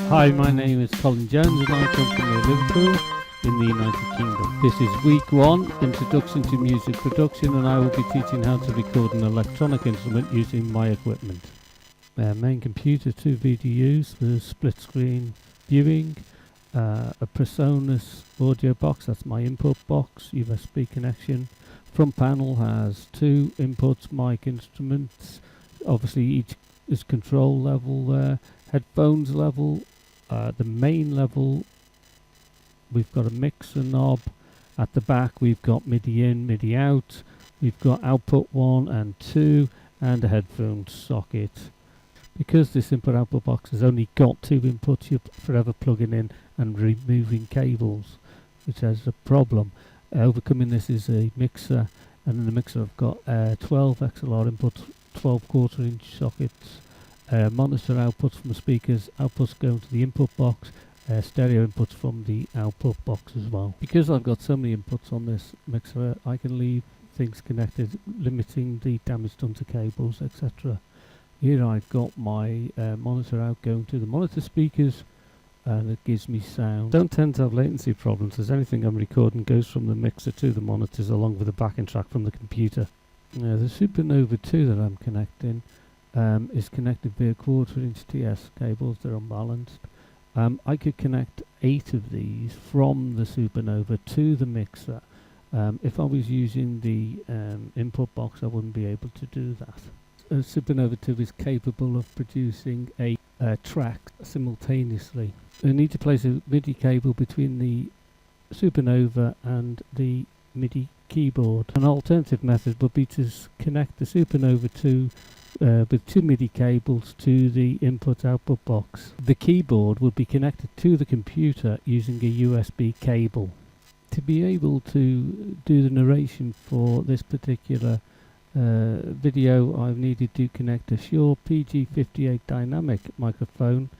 Hi, my name is Colin Jones and I come from Liverpool in the United Kingdom. This is week 1, Introduction to Music Production, and I will be teaching how to record an electronic instrument using my equipment. Main computer, 2 VDUs for split screen viewing, a PreSonus audio box, that's my input box, USB connection. Front panel has 2 inputs, mic instruments, obviously each is control level there, headphones level, the main level, we've got a mixer knob. At the back we've got MIDI in, MIDI out, we've got output 1 and 2 and a headphone socket. Because this input output box has only got 2 inputs, you're forever plugging in and removing cables, which has a problem. Overcoming this is a mixer, and in the mixer I've got 12 XLR inputs, 12 1/4-inch sockets, monitor outputs from the speakers, outputs going to the input box, stereo inputs from the output box as well. Because I've got so many inputs on this mixer, I can leave things connected, limiting the damage done to cables, etc. Here I've got my monitor out going to the monitor speakers, and it gives me sound. Don't tend to have latency problems, as anything I'm recording goes from the mixer to the monitors along with the backing track from the computer. Now the Supernova 2 that I'm connecting is connected via 1/4-inch TS cables. They're unbalanced. I could connect 8 of these from the Supernova to the mixer. If I was using the input box, I wouldn't be able to do that. Supernova 2 is capable of producing a track simultaneously. I need to place a MIDI cable between the Supernova and the MIDI keyboard. An alternative method would be to connect the Supernova 2 with 2 MIDI cables to the input-output box. The keyboard would be connected to the computer using a USB cable. To be able to do the narration for this particular video, I've needed to connect a Shure PG58 dynamic microphone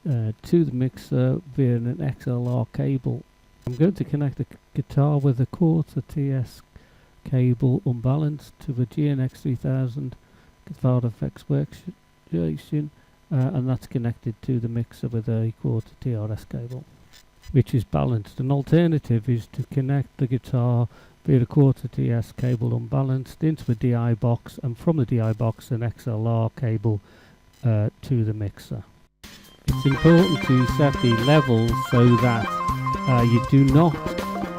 to the mixer via an XLR cable. I'm going to connect the guitar with a 1/4 TS cable unbalanced to the GNX 3000 Guitar Effects Workstation, and that's connected to the mixer with a 1/4 TRS cable, which is balanced. An alternative is to connect the guitar via a 1/4 TS cable unbalanced into a DI box, and from the DI box an XLR cable to the mixer. It's important to set the levels so that you do not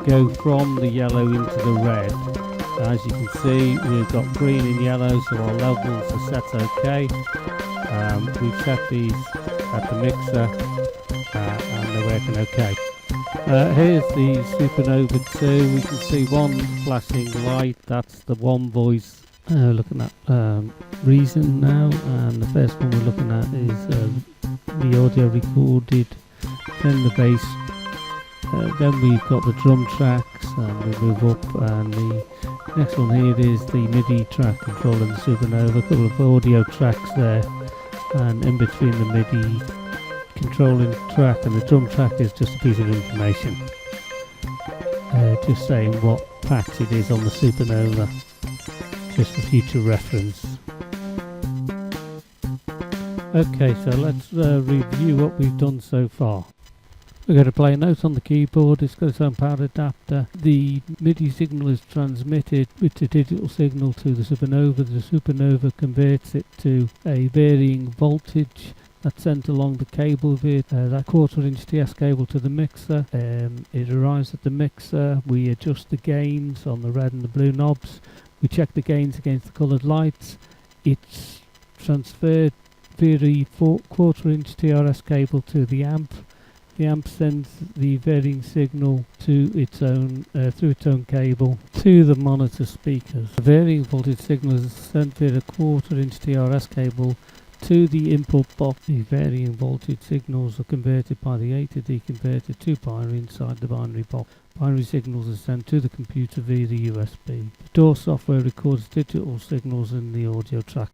go from the yellow into the red. As you can see, we've got green and yellow, so our levels are set okay. We've set these at the mixer and they're working okay. Here's the Supernova 2. We can see one flashing light, that's the one voice. Looking at Reason now, and the first one we're looking at is the audio recorded, then the bass, then we've got the drum tracks, and we move up, and the next one here is the MIDI track controlling the Supernova, a couple of audio tracks there, and in between the MIDI controlling track and the drum track is just a piece of information, just saying what patch it is on the Supernova, just for future reference. Okay, so let's review what we've done so far. We're going to play a note on the keyboard. It's got its own power adapter. The MIDI signal is transmitted with the digital signal to the Supernova. The Supernova converts it to a varying voltage that's sent along the cable via that 1/4-inch TS cable to the mixer. It arrives at the mixer. We adjust the gains on the red and the blue knobs. We check the gains against the coloured lights. It's transferred via the 1/4-inch TRS cable to the amp. The amp sends the varying signal to its own through its own cable to the monitor speakers. The varying voltage signal is sent via a 1/4-inch TRS cable to the input box. The varying voltage signals are converted by the A to D converter to binary inside the binary box. Binary signals are sent to the computer via the USB. The DAW software records digital signals in the audio track.